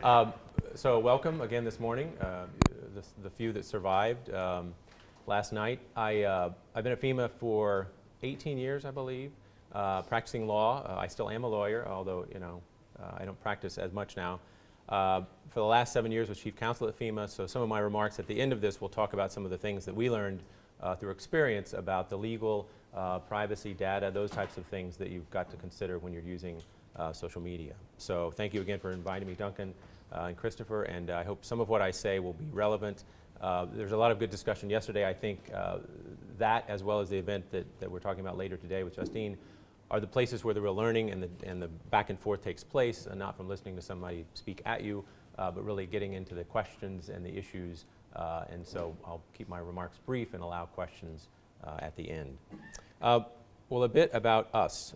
So welcome again this morning, the few that survived last night. I've been at FEMA for 18 years, I believe, practicing law. I still am a lawyer, although I don't practice as much now. For the last 7 years was chief counsel at FEMA, so some of my remarks at the end of this will talk about some of the things that we learned through experience about the legal, privacy, data, those types of things that you've got to consider when you're using social media. So thank you again for inviting me, Duncan and Christopher, and I hope some of what I say will be relevant. There's a lot of good discussion yesterday. I think that, as well as the event that we're talking about later today with Justine, are the places where the real learning and the back and forth takes place, and not from listening to somebody speak at you, but really getting into the questions and the issues. And so I'll keep my remarks brief and allow questions at the end. Well, a bit about us.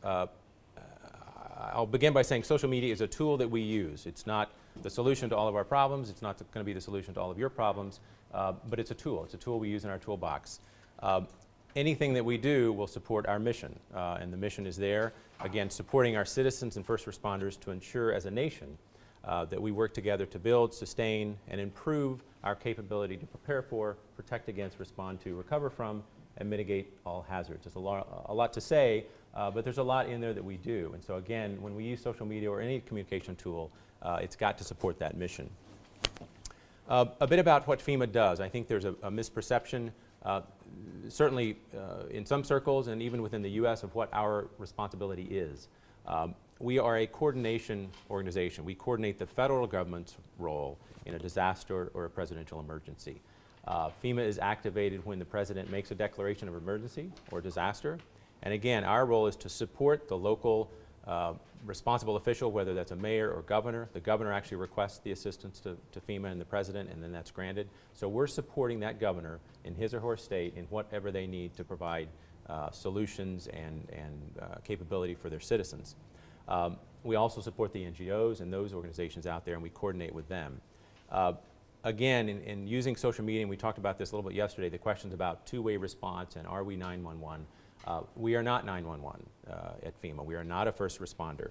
I'll begin by saying social media is a tool that we use. It's not the solution to all of our problems. It's not going to be the solution to all of your problems, but it's a tool. It's a tool we use in our toolbox. Anything that we do will support our mission, and the mission is there, again, supporting our citizens and first responders to ensure as a nation that we work together to build, sustain, and improve our capability to prepare for, protect against, respond to, recover from, and mitigate all hazards. There's a lot to say, but there's a lot in there that we do. And so again, when we use social media or any communication tool, it's got to support that mission. A bit about what FEMA does. I think there's a misperception, certainly in some circles and even within the U.S., of what our responsibility is. We are a coordination organization. We coordinate the federal government's role in a disaster or a presidential emergency. FEMA is activated when the president makes a declaration of emergency or disaster. And again, our role is to support the local responsible official, whether that's a mayor or governor. The governor actually requests the assistance to FEMA and the president, and then that's granted. So we're supporting that governor in his or her state in whatever they need to provide solutions and capability for their citizens. We also support the NGOs and those organizations out there, and we coordinate with them. Again, in using social media, and we talked about this a little bit yesterday, the questions about two-way response and are we 911. We are not 911 at FEMA. We are not a first responder.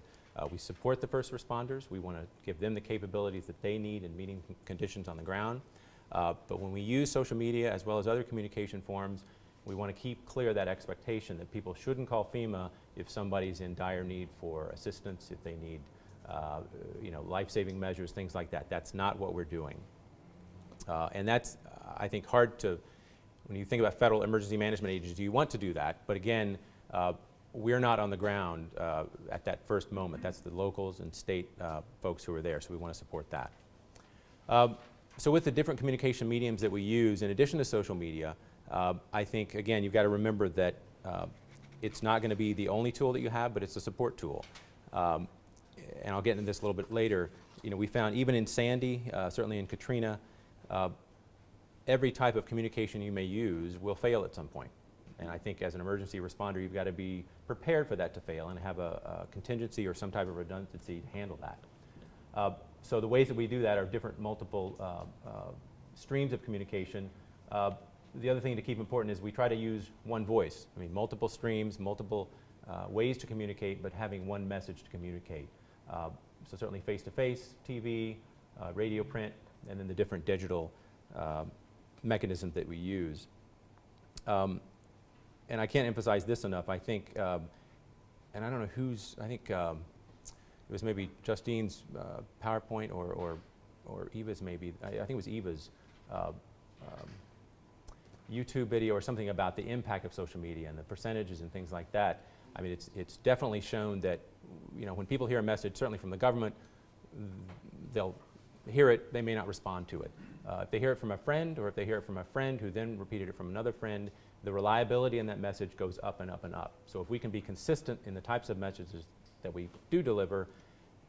We support the first responders. We want to give them the capabilities that they need in meeting conditions on the ground. But when we use social media as well as other communication forms, we want to keep clear that expectation that people shouldn't call FEMA if somebody's in dire need for assistance, if they need life-saving measures, things like that. That's not what we're doing. And that's, I think, hard to, when you think about federal emergency management agencies, you want to do that, but again, we're not on the ground at that first moment. That's the locals and state folks who are there, so we want to support that. So with the different communication mediums that we use, in addition to social media, I think, again, you've got to remember that it's not going to be the only tool that you have, but it's a support tool. And I'll get into this a little bit later. We found even in Sandy, certainly in Katrina, every type of communication you may use will fail at some point. And I think as an emergency responder, you've got to be prepared for that to fail and have a contingency or some type of redundancy to handle that. So the ways that we do that are different multiple streams of communication. The other thing to keep important is we try to use one voice. I mean, multiple streams, multiple ways to communicate, but having one message to communicate. So certainly face-to-face, TV, radio, print, and then the different digital mechanisms that we use. And I can't emphasize this enough. I think, and I don't know whose, I think it was maybe Justine's PowerPoint or Eva's maybe. I think it was Eva's YouTube video or something about the impact of social media and the percentages and things like that. I mean, it's definitely shown that, when people hear a message, certainly from the government, they'll hear it, they may not respond to it. If they hear it from a friend, or if they hear it from a friend who then repeated it from another friend, the reliability in that message goes up and up and up. So if we can be consistent in the types of messages that we do deliver,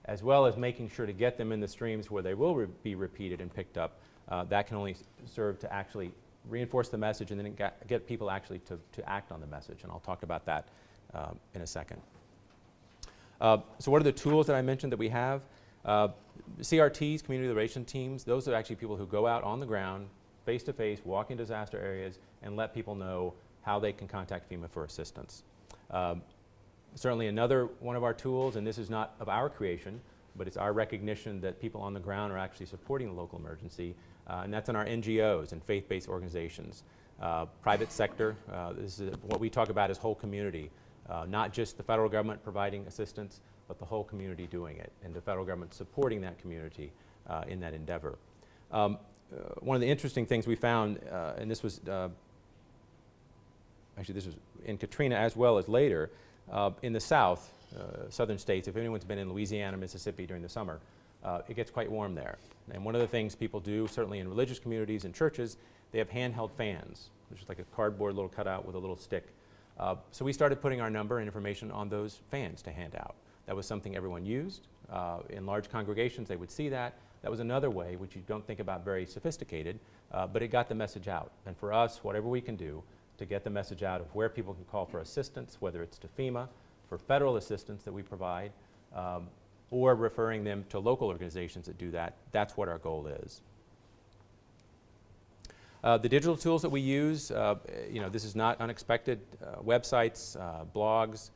as well as making sure to get them in the streams where they will be repeated and picked up, that can only serve to actually reinforce the message and then get people actually to act on the message. And I'll talk about that in a second. So what are the tools that I mentioned that we have? CRTs, community relations teams, those are actually people who go out on the ground, face-to-face, walk in disaster areas, and let people know how they can contact FEMA for assistance. Certainly another one of our tools, and this is not of our creation, but it's our recognition that people on the ground are actually supporting the local emergency, and that's in our NGOs and faith-based organizations. Private sector, this is what we talk about as whole community, not just the federal government providing assistance, but the whole community doing it, and the federal government supporting that community in that endeavor. One of the interesting things we found, and this was actually this was in Katrina as well as later, in the South, southern states, if anyone's been in Louisiana, Mississippi during the summer, it gets quite warm there. And one of the things people do, certainly in religious communities and churches, they have handheld fans, which is like a cardboard little cutout with a little stick. So we started putting our number and information on those fans to hand out. That was something everyone used. In large congregations, they would see that. That was another way, which you don't think about very sophisticated, but it got the message out. And for us, whatever we can do to get the message out of where people can call for assistance, whether it's to FEMA, for federal assistance that we provide, or referring them to local organizations that do that, that's what our goal is. The digital tools that we use, this is not unexpected. Websites, blogs,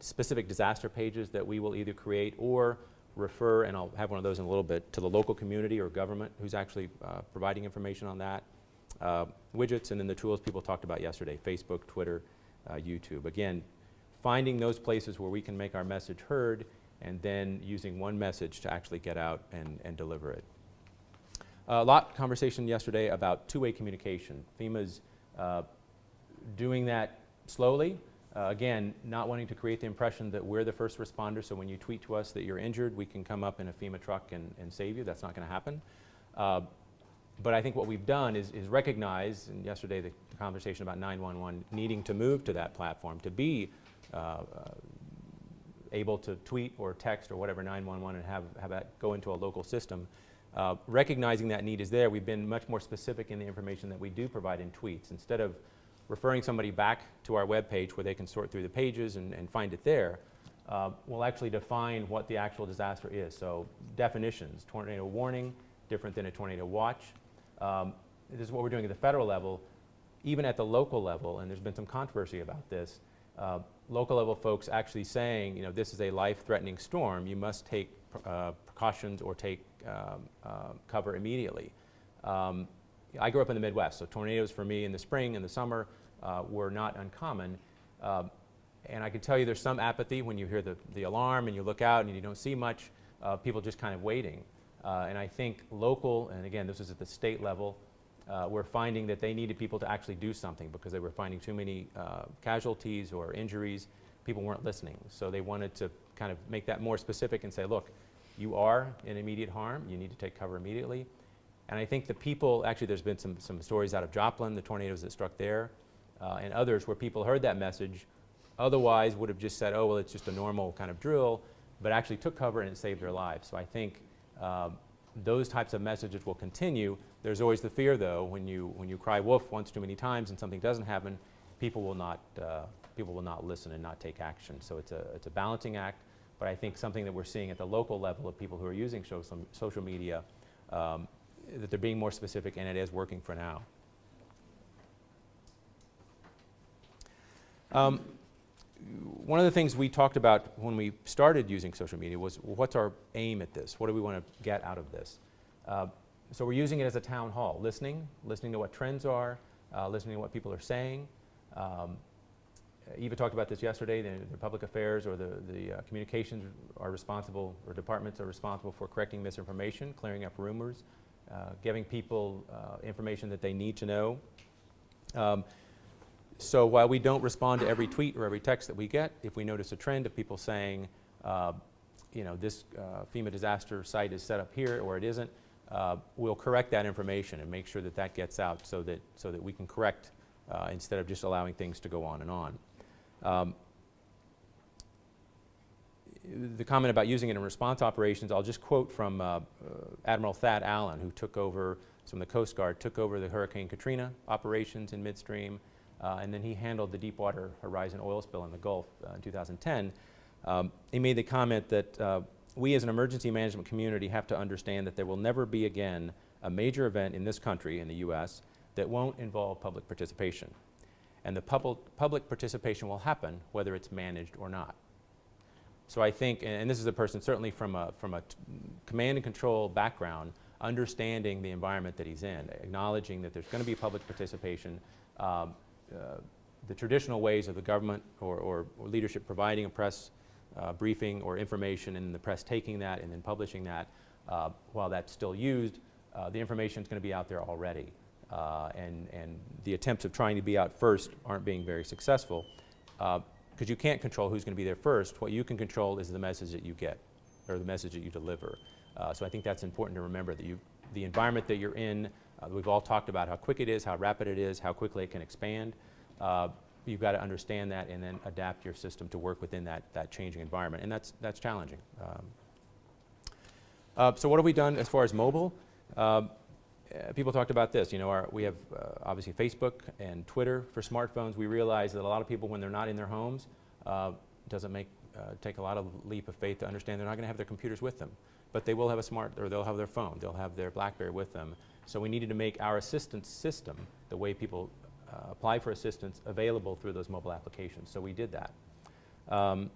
specific disaster pages that we will either create or refer, and I'll have one of those in a little bit, to the local community or government who's actually providing information on that. Widgets, and then the tools people talked about yesterday, Facebook, Twitter, YouTube. Again, finding those places where we can make our message heard and then using one message to actually get out and deliver it. A lot of conversation yesterday about two-way communication. FEMA's doing that slowly. Again, not wanting to create the impression that we're the first responder, so when you tweet to us that you're injured, we can come up in a FEMA truck and save you. That's not going to happen. But I think what we've done is recognize, and yesterday the conversation about 911 needing to move to that platform, to be able to tweet or text or whatever 911 and have that go into a local system. Recognizing that need is there, we've been much more specific in the information that we do provide in tweets. Instead of referring somebody back to our webpage where they can sort through the pages and find it there, we'll actually define what the actual disaster is. So definitions, tornado warning, different than a tornado watch. This is what we're doing at the federal level. Even at the local level, and there's been some controversy about this, local level folks actually saying, this is a life-threatening storm, you must take precautions or take cover immediately. I grew up in the Midwest, so tornadoes for me in the spring and the summer were not uncommon. And I can tell you there's some apathy when you hear the alarm and you look out and you don't see much, people just kind of waiting. And I think local, and again, this is at the state level, we're finding that they needed people to actually do something because they were finding too many casualties or injuries. People weren't listening. So they wanted to kind of make that more specific and say, look, you are in immediate harm. You need to take cover immediately. And I think the people, actually there's been some stories out of Joplin, the tornadoes that struck there, and others where people heard that message, otherwise would have just said, oh, well, it's just a normal kind of drill, but actually took cover and it saved their lives. So I think those types of messages will continue. There's always the fear, though, when you cry wolf once too many times and something doesn't happen, people will not listen and not take action. So it's a balancing act, but I think something that we're seeing at the local level of people who are using social media, that they're being more specific, and it is working for now. One of the things we talked about when we started using social media was, well, what's our aim at this? What do we want to get out of this? So we're using it as a town hall, listening to what trends are, listening to what people are saying. Eva talked about this yesterday. The public affairs or the communications are responsible, or departments are responsible for correcting misinformation, clearing up rumors, giving people information that they need to know. So while we don't respond to every tweet or every text that we get, if we notice a trend of people saying, this FEMA disaster site is set up here or it isn't, we'll correct that information and make sure that that gets out so that we can correct instead of just allowing things to go on and on. The comment about using it in response operations, I'll just quote from Admiral Thad Allen, who took over, from the Coast Guard, took over the Hurricane Katrina operations in midstream, and then he handled the Deepwater Horizon oil spill in the Gulf in 2010. He made the comment that we as an emergency management community have to understand that there will never be again a major event in this country, in the U.S., that won't involve public participation. And the public participation will happen whether it's managed or not. So I think, and this is a person certainly from a command and control background, understanding the environment that he's in, acknowledging that there's going to be public participation, the traditional ways of the government or leadership providing a press briefing or information and the press taking that and then publishing that, while that's still used, the information is going to be out there already. And the attempts of trying to be out first aren't being very successful. Because you can't control who's going to be there first. What you can control is the message that you get, or the message that you deliver. So I think that's important to remember, that the environment that you're in, we've all talked about how quick it is, how rapid it is, how quickly it can expand. You've got to understand that and then adapt your system to work within that changing environment, and that's challenging. So what have we done as far as mobile? People talked about this. You know, we have obviously Facebook and Twitter for smartphones. We realize that a lot of people, when they're not in their homes, doesn't take a lot of leap of faith to understand they're not going to have their computers with them, but they will have they'll have their phone, they'll have their BlackBerry with them. So we needed to make our assistance system, the way people apply for assistance, available through those mobile applications. So we did that. I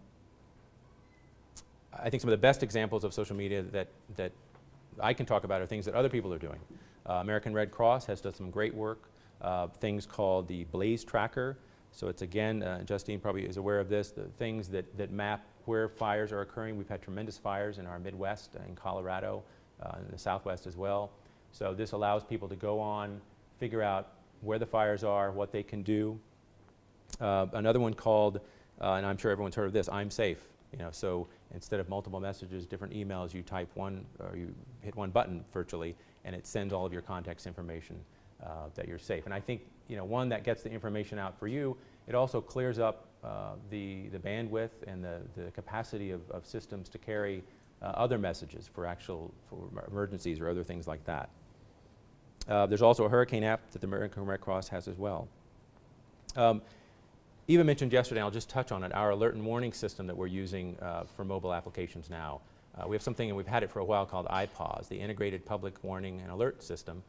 think some of the best examples of social media that I can talk about are things that other people are doing. American Red Cross has done some great work, things called the Blaze Tracker. So it's, again, Justine probably is aware of this, the things that map where fires are occurring. We've had tremendous fires in our Midwest, in Colorado, in the Southwest as well. So this allows people to go on, figure out where the fires are, what they can do. Another one called, and I'm sure everyone's heard of this, I'm Safe. You know, so instead of multiple messages, different emails, you type one, or you hit one button virtually, and it sends all of your contacts information that you're safe. And I think, you know, one, that gets the information out for you. It also clears up the bandwidth and the capacity of systems to carry other messages for emergencies or other things like that. There's also a hurricane app that the American Red Cross has as well. Eva mentioned yesterday, I'll just touch on it, our alert and warning system that we're using for mobile applications now. We have something, and we've had it for a while, called IPAWS, the Integrated Public Warning and Alert System.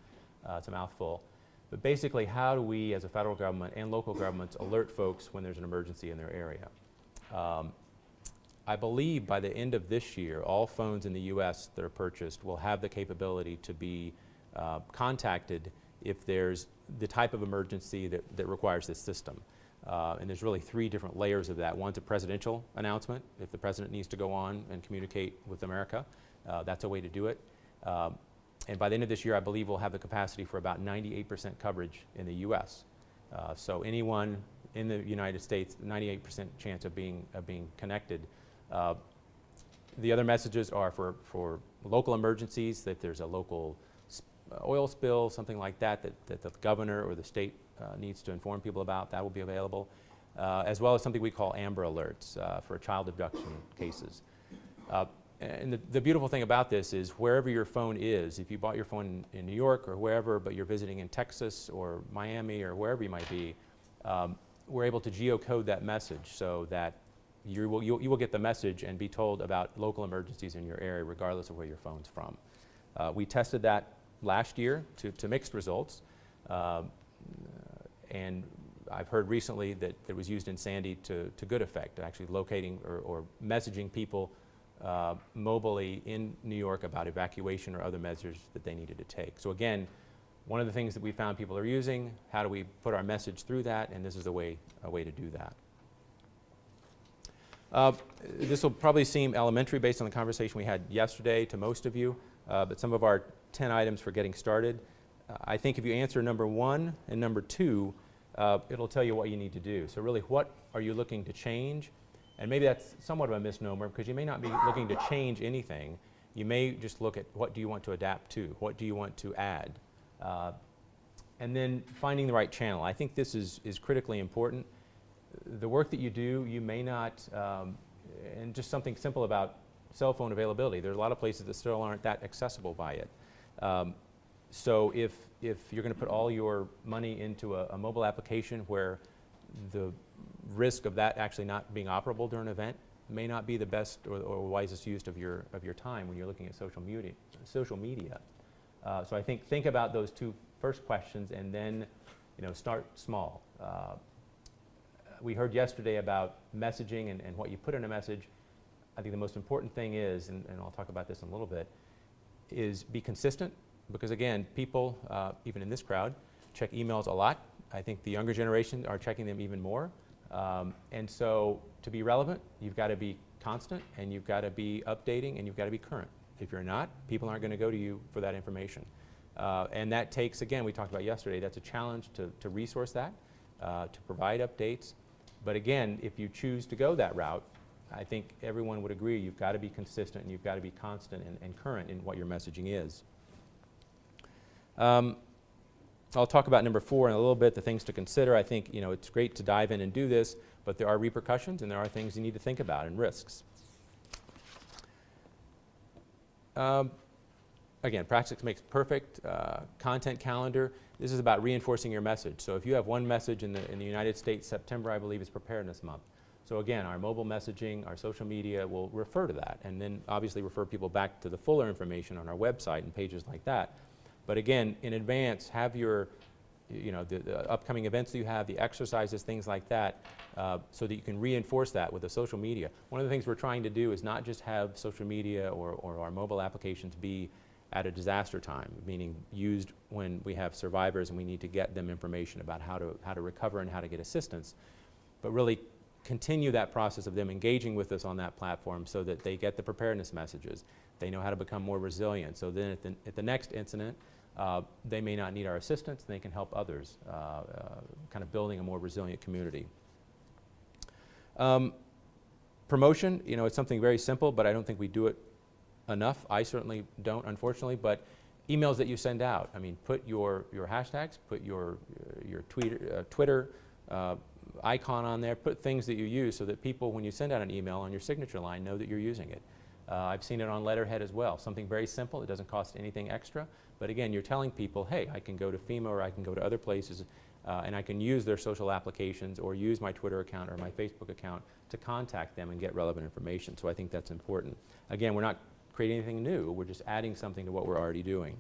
It's a mouthful. But basically, how do we, as a federal government and local governments, alert folks when there's an emergency in their area? I believe by the end of this year, all phones in the US that are purchased will have the capability to be contacted if there's the type of emergency that requires this system. And there's really 3 different layers of that. One's a presidential announcement. If the president needs to go on and communicate with America, that's a way to do it. And by the end of this year, I believe we'll have the capacity for about 98% coverage in the US. So anyone in the United States, 98% chance of being connected. The other messages are for local emergencies, that there's a local oil spill, something like that the governor or the state needs to inform people about. That will be available, as well as something we call Amber Alerts for child abduction cases. And the beautiful thing about this is wherever your phone is, if you bought your phone in New York or wherever, but you're visiting in Texas or Miami or wherever you might be, we're able to geocode that message so that you will get the message and be told about local emergencies in your area regardless of where your phone's from. We tested that last year to mixed results. And I've heard recently that it was used in Sandy to good effect, actually locating or messaging people mobily in New York about evacuation or other measures that they needed to take. So again, one of the things that we found people are using, how do we put our message through that, and this is a way to do that. This will probably seem elementary based on the conversation we had yesterday to most of you, but some of our 10 items for getting started. I think if you answer number 1 and number 2, it'll tell you what you need to do. So really, what are you looking to change? And maybe that's somewhat of a misnomer, because you may not be looking to change anything. You may just look at what do you want to adapt to, what do you want to add, and then finding the right channel. I think this is critically important. The work that you do, you may not, and just something simple about cell phone availability. There's a lot of places that still aren't that accessible by it. So if you're going to put all your money into a mobile application where the risk of that actually not being operable during an event may not be the best or wisest use of your time when you're looking at social media. So I think about those 2 first questions, and then start small. We heard yesterday about messaging and what you put in a message. I think the most important thing is, and I'll talk about this in a little bit, is be consistent, because again, people, even in this crowd, check emails a lot. I think the younger generation are checking them even more. And so to be relevant, you've got to be constant, and you've got to be updating, and you've got to be current. If you're not, people aren't going to go to you for that information. And that takes, again, we talked about yesterday, that's a challenge to resource that, to provide updates. But again, if you choose to go that route, I think everyone would agree you've got to be consistent, and you've got to be constant and current in what your messaging is. I'll talk about number 4 in a little bit, the things to consider. I think it's great to dive in and do this, but there are repercussions and there are things you need to think about and risks. Again, practice makes perfect. Content calendar. This is about reinforcing your message. So if you have one message in the United States, September, I believe, is Preparedness Month. So again, our mobile messaging, our social media will refer to that, and then obviously refer people back to the fuller information on our website and pages like that. But again, in advance, have your, the upcoming events that you have, the exercises, things like that, so that you can reinforce that with the social media. One of the things we're trying to do is not just have social media or our mobile applications be at a disaster time, meaning used when we have survivors and we need to get them information about how to recover and how to get assistance, but really continue that process of them engaging with us on that platform so that they get the preparedness messages. They know how to become more resilient. So then at the next incident, they may not need our assistance, and they can help others, kind of building a more resilient community. Promotion, it's something very simple, but I don't think we do it enough. I certainly don't, unfortunately, but emails that you send out, I mean, put your hashtags, put your Twitter icon on there, put things that you use so that people, when you send out an email on your signature line, know that you're using it. I've seen it on letterhead as well, something very simple. It doesn't cost anything extra, but again, you're telling people, hey, I can go to FEMA or I can go to other places and I can use their social applications or use my Twitter account or my Facebook account to contact them and get relevant information. So I think that's important. Again, we're not creating anything new, we're just adding something to what we're already doing.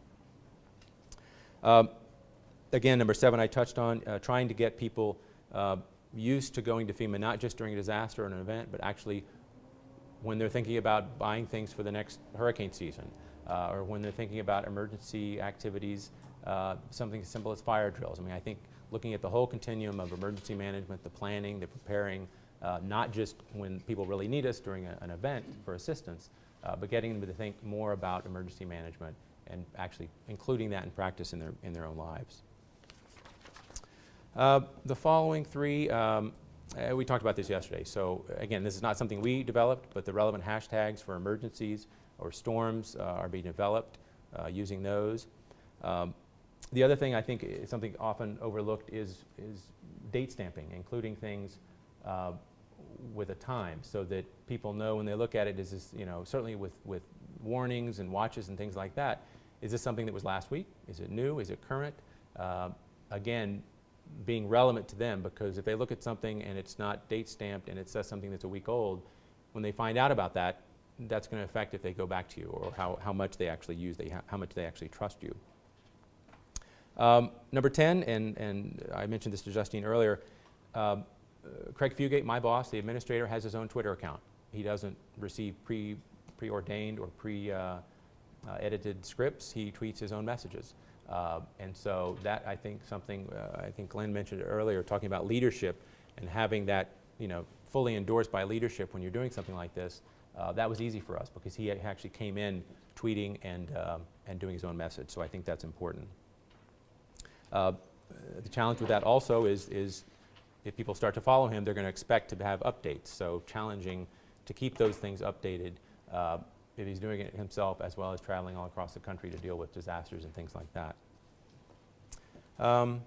Again, number 7 I touched on, trying to get people used to going to FEMA, not just during a disaster or an event, but actually when they're thinking about buying things for the next hurricane season, or when they're thinking about emergency activities, something as simple as fire drills. I mean, I think looking at the whole continuum of emergency management, the planning, the preparing, not just when people really need us during an event for assistance, but getting them to think more about emergency management and actually including that in practice in their own lives. The following 3, we talked about this yesterday. So again, this is not something we developed, but the relevant hashtags for emergencies or storms are being developed using those. The other thing I think is something often overlooked is date stamping, including things with a time so that people know when they look at it, is this, certainly with warnings and watches and things like that, is this something that was last week? Is it new? Is it current? Again, being relevant to them, because if they look at something and it's not date stamped and it says something that's a week old, when they find out about that, that's going to affect if they go back to you or how much they actually use, how much they actually trust you. Number 10, and I mentioned this to Justine earlier, Craig Fugate, my boss, the administrator, has his own Twitter account. He doesn't receive preordained or edited scripts. He tweets his own messages. And so that, I think, something, I think Glenn mentioned it earlier, talking about leadership and having that, fully endorsed by leadership when you're doing something like this, that was easy for us because he actually came in tweeting and doing his own message. So I think that's important. The challenge with that also is if people start to follow him, they're going to expect to have updates. So challenging to keep those things updated if he's doing it himself, as well as traveling all across the country to deal with disasters and things like that. I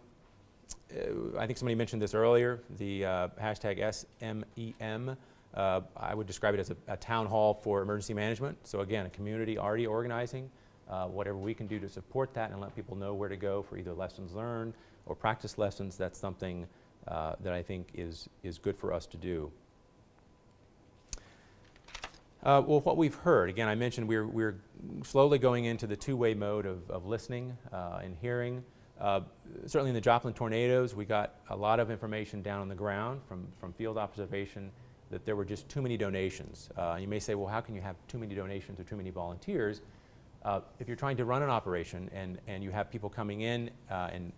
think somebody mentioned this earlier, the hashtag SMEM. I would describe it as a town hall for emergency management. So again, a community already organizing, whatever we can do to support that and let people know where to go for either lessons learned or practice lessons, that's something that I think is good for us to do. Well, what we've heard, again, I mentioned we're slowly going into the two-way mode of listening and hearing. Certainly in the Joplin tornadoes, we got a lot of information down on the ground from field observation that there were just too many donations. You may say, well, how can you have too many donations or too many volunteers? If you're trying to run an operation and you have people coming in and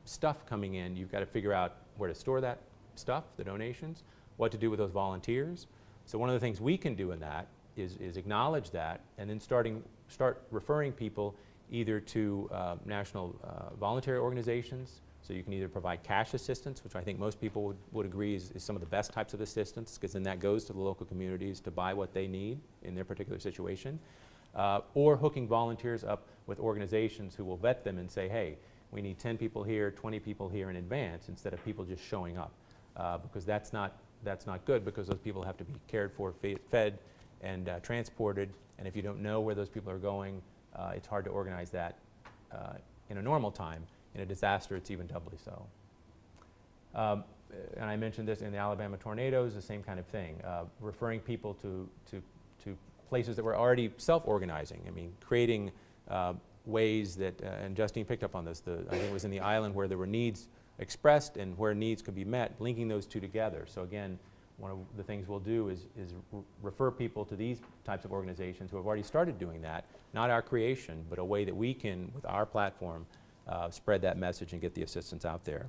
stuff coming in, you've got to figure out where to store that stuff, the donations, what to do with those volunteers. So one of the things we can do in that is acknowledge that and then start referring people either to national voluntary organizations. So you can either provide cash assistance, which I think most people would agree is some of the best types of assistance, because then that goes to the local communities to buy what they need in their particular situation, or hooking volunteers up with organizations who will vet them and say, hey, we need 10 people here, 20 people here in advance, instead of people just showing up, because that's not good, because those people have to be cared for, fed, and transported, and if you don't know where those people are going, it's hard to organize that in a normal time. In a disaster, it's even doubly so. And I mentioned this in the Alabama tornadoes, the same kind of thing, referring people to places that were already self-organizing. I mean, creating ways that, and Justine picked up on this, I think it was in the island where there were needs expressed and where needs could be met, linking those two together. So again, one of the things we'll do is refer people to these types of organizations who have already started doing that, not our creation, but a way that we can, with our platform, spread that message and get the assistance out there.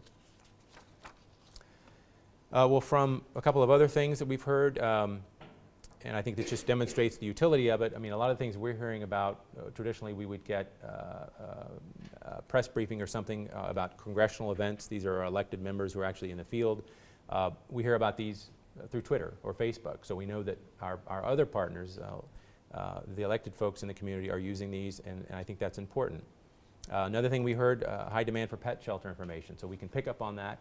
Well, from a couple of other things that we've heard, and I think that just demonstrates the utility of it. I mean, a lot of things we're hearing about, traditionally we would get a press briefing or something about congressional events. These are our elected members who are actually in the field. We hear about these through Twitter or Facebook, so we know that our other partners, the elected folks in the community, are using these, and I think that's important. Another thing we heard, high demand for pet shelter information. So we can pick up on that.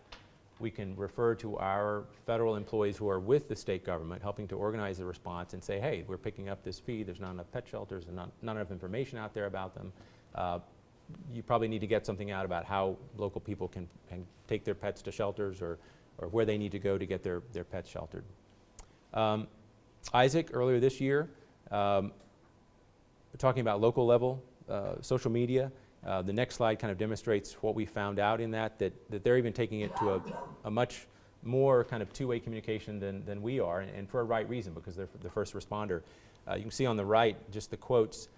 We can refer to our federal employees who are with the state government, helping to organize the response and say, hey, we're picking up this feed. There's not enough pet shelters and not enough information out there about them. You probably need to get something out about how local people can take their pets to shelters or where they need to go to get their pets sheltered. Isaac, earlier this year, talking about local level social media. The next slide kind of demonstrates what we found out in that they're even taking it to a much more kind of two-way communication than we are, and for a right reason, because they're the first responder. You can see on the right just the quotes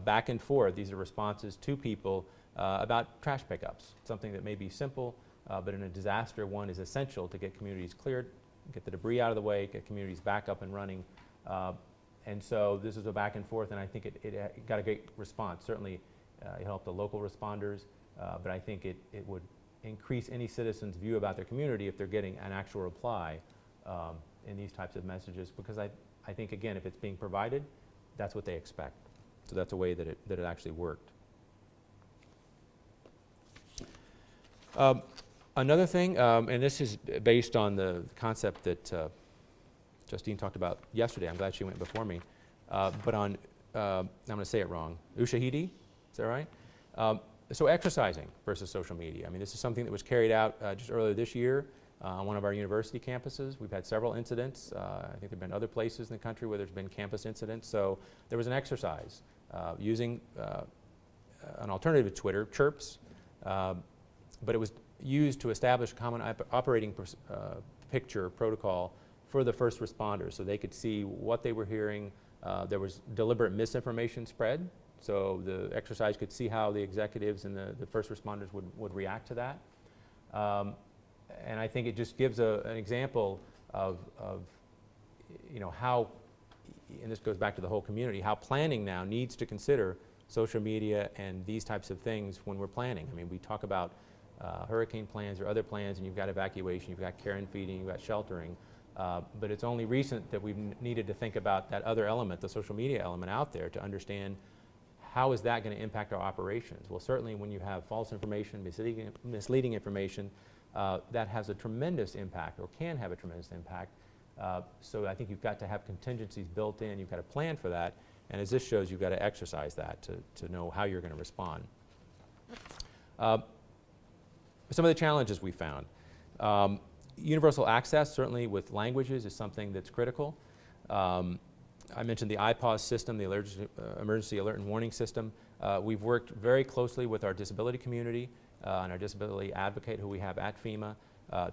back and forth. These are responses to people about trash pickups, something that may be simple, but in a disaster, one is essential to get communities cleared, get the debris out of the way, get communities back up and running. And so this is a back and forth, and I think it got a great response. Certainly, it helped the local responders, but I think it would increase any citizen's view about their community if they're getting an actual reply in these types of messages, because I think, again, if it's being provided, that's what they expect. So that's a way that it actually worked. Another thing, and this is based on the concept that Justine talked about yesterday. I'm glad she went before me. But on, I'm going to say it wrong, Ushahidi, is that right? So exercising versus social media. I mean, this is something that was carried out just earlier this year on one of our university campuses. We've had several incidents. I think there have been other places in the country where there's been campus incidents. So there was an exercise using an alternative to Twitter, Chirps, but it was used to establish a common operating picture protocol for the first responders, so they could see what they were hearing. There was deliberate misinformation spread, so the exercise could see how the executives and the first responders would react to that. And I think it just gives an example of how, and this goes back to the whole community, how planning now needs to consider social media and these types of things when we're planning. I mean, we talk about hurricane plans or other plans, and you've got evacuation, you've got care and feeding, you've got sheltering. But it's only recent that we've needed to think about that other element, the social media element out there, to understand how is that going to impact our operations. Well, certainly when you have false information, misleading information, that has a tremendous impact, or can have a tremendous impact. So I think you've got to have contingencies built in, you've got to plan for that, and as this shows, you've got to exercise that to know how you're going to respond. Some of the challenges we found. Universal access, certainly with languages, is something that's critical. I mentioned the IPAWS system, the Emergency Alert and Warning System. We've worked very closely with our disability community and our disability advocate who we have at FEMA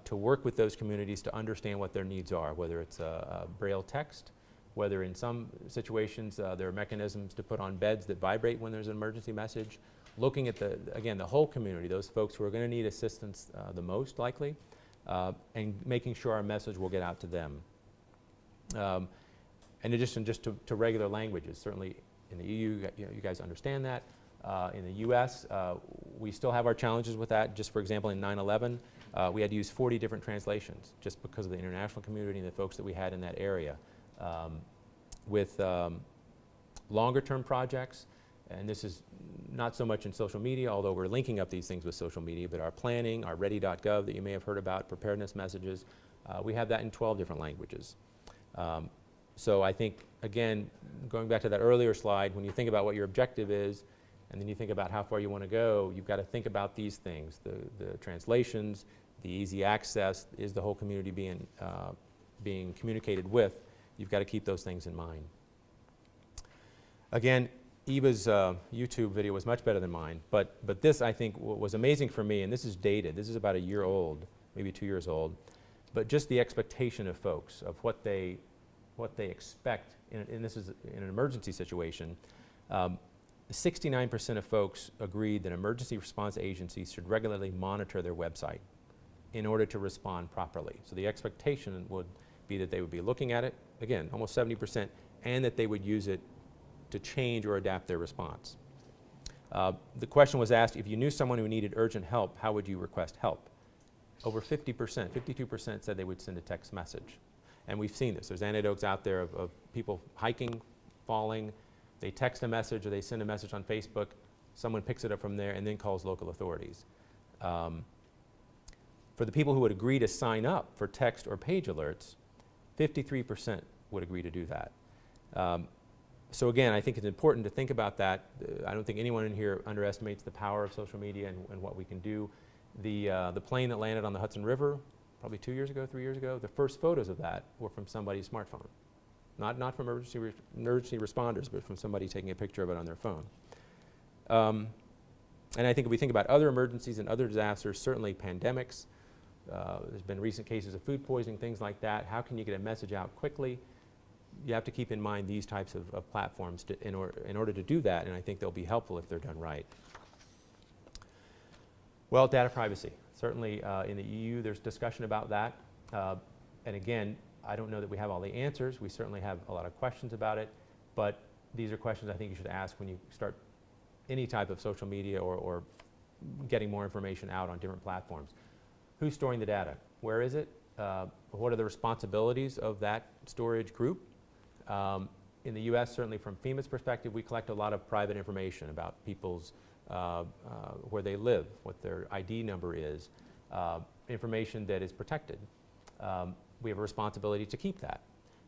to work with those communities to understand what their needs are, whether it's a Braille text, whether in some situations there are mechanisms to put on beds that vibrate when there's an emergency message, looking at again, the whole community, those folks who are going to need assistance the most likely, and making sure our message will get out to them. In addition just to regular languages, certainly in the EU, you guys understand that. In the US, we still have our challenges with that. Just for example, in 9/11, we had to use 40 different translations just because of the international community and the folks that we had in that area. With longer term projects, and this is not so much in social media, although we're linking up these things with social media, but our planning, our ready.gov that you may have heard about, preparedness messages, we have that in 12 different languages. So I think, again, going back to that earlier slide, when you think about what your objective is, and then you think about how far you want to go, you've got to think about these things, the translations, the easy access, is the whole community being communicated with. You've got to keep those things in mind. Again, Eva's YouTube video was much better than mine, but this, I think, was amazing for me, and this is dated. This is about a year old, maybe 2 years old, but just the expectation of folks, of what they expect, and this is in an emergency situation. 69% of folks agreed that emergency response agencies should regularly monitor their website in order to respond properly. So the expectation would be that they would be looking at it, again, almost 70%, and that they would use it to change or adapt their response. The question was asked, if you knew someone who needed urgent help, how would you request help? Over 50%, 52% said they would send a text message. And we've seen this. There's anecdotes out there of people hiking, falling, they text a message or they send a message on Facebook, someone picks it up from there and then calls local authorities. For the people who would agree to sign up for text or page alerts, 53% would agree to do that. So again, I think it's important to think about that. I don't think anyone in here underestimates the power of social media and what we can do. The plane that landed on the Hudson River, probably 2 years ago, 3 years ago, the first photos of that were from somebody's smartphone. Not from emergency responders, but from somebody taking a picture of it on their phone. And I think if we think about other emergencies and other disasters, certainly pandemics, there's been recent cases of food poisoning, things like that. How can you get a message out quickly? You have to keep in mind these types of platforms in order to do that, and I think they'll be helpful if they're done right. Well, data privacy. Certainly in the EU there's discussion about that. And again, I don't know that we have all the answers. We certainly have a lot of questions about it, but these are questions I think you should ask when you start any type of social media or getting more information out on different platforms. Who's storing the data? Where is it? What are the responsibilities of that storage group? In the US, certainly from FEMA's perspective, we collect a lot of private information about people's where they live, what their ID number is, information that is protected. We have a responsibility to keep that.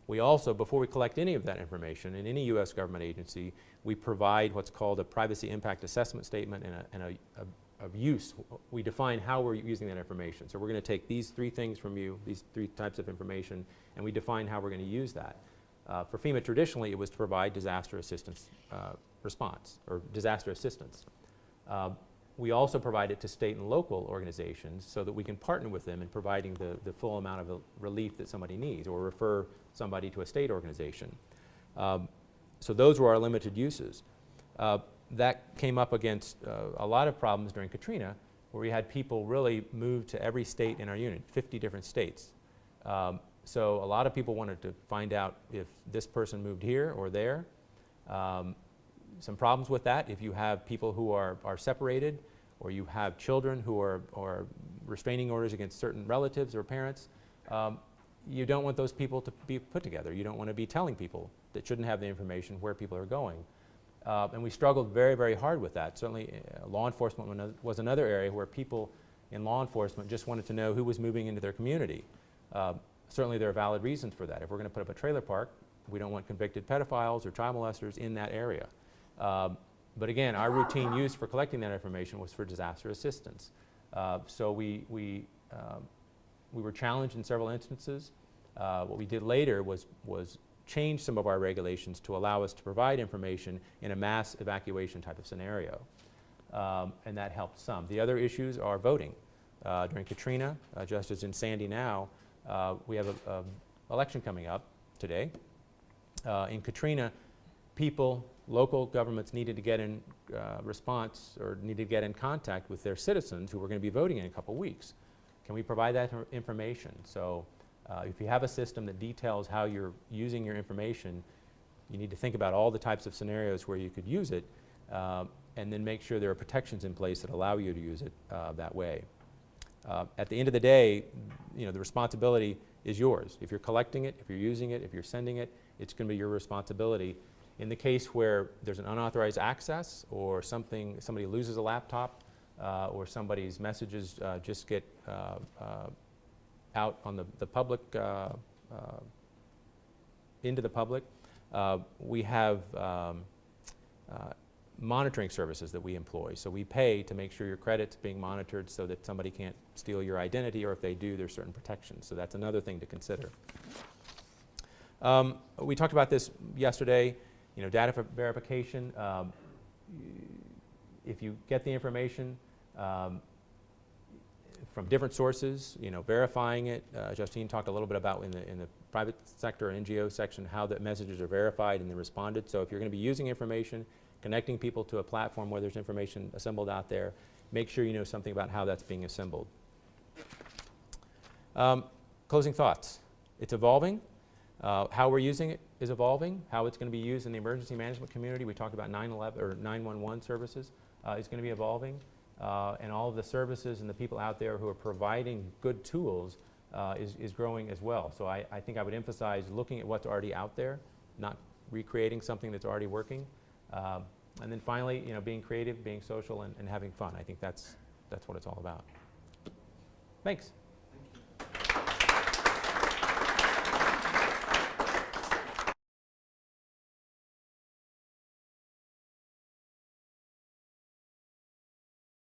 We also, before we collect any of that information in any US government agency, we provide what's called a privacy impact assessment statement and a use. We define how we're using that information. So we're going to take these three things from you, these three types of information, and we define how we're going to use that. For FEMA, traditionally, it was to provide disaster assistance response, or disaster assistance. We also provide it to state and local organizations so that we can partner with them in providing the full amount of relief that somebody needs, or refer somebody to a state organization. So those were our limited uses. That came up against a lot of problems during Katrina, where we had people really move to every state in our unit, 50 different states. So a lot of people wanted to find out if this person moved here or there. Some problems with that, if you have people who are separated, or you have children who are restraining orders against certain relatives or parents, you don't want those people to be put together. You don't want to be telling people that shouldn't have the information where people are going. And we struggled very, very hard with that. Certainly law enforcement was another area where people in law enforcement just wanted to know who was moving into their community. Certainly there are valid reasons for that. If we're going to put up a trailer park, we don't want convicted pedophiles or child molesters in that area. But again, our routine use for collecting that information was for disaster assistance. So we were challenged in several instances. What we did later was change some of our regulations to allow us to provide information in a mass evacuation type of scenario. And that helped some. The other issues are voting. during Katrina, just as in Sandy now. We have an election coming up today. In Katrina, people, local governments needed to get in response or needed to get in contact with their citizens who were going to be voting in a couple weeks. Can we provide that information? So if you have a system that details how you're using your information, you need to think about all the types of scenarios where you could use it, and then make sure there are protections in place that allow you to use it that way. At the end of the day, the responsibility is yours. If you're collecting it, if you're using it, if you're sending it, it's going to be your responsibility. In the case where there's an unauthorized access or somebody loses a laptop or somebody's messages just get out on the public, into the public, we have monitoring services that we employ. So we pay to make sure your credit's being monitored so that somebody can't steal your identity, or if they do, there's certain protections. So that's another thing to consider. We talked about this yesterday, data verification. If you get the information from different sources, verifying it. Justine talked a little bit about in the private sector and NGO section how the messages are verified and then responded. So if you're going to be using information, connecting people to a platform where there's information assembled out there, make sure you know something about how that's being assembled. Closing thoughts. It's evolving. How we're using it is evolving. How it's going to be used in the emergency management community, we talked about 911 services, is going to be evolving. And all of the services and the people out there who are providing good tools is growing as well. So I think I would emphasize looking at what's already out there, not recreating something that's already working. And then finally, being creative, being social, and having fun. I think that's what it's all about. Thanks.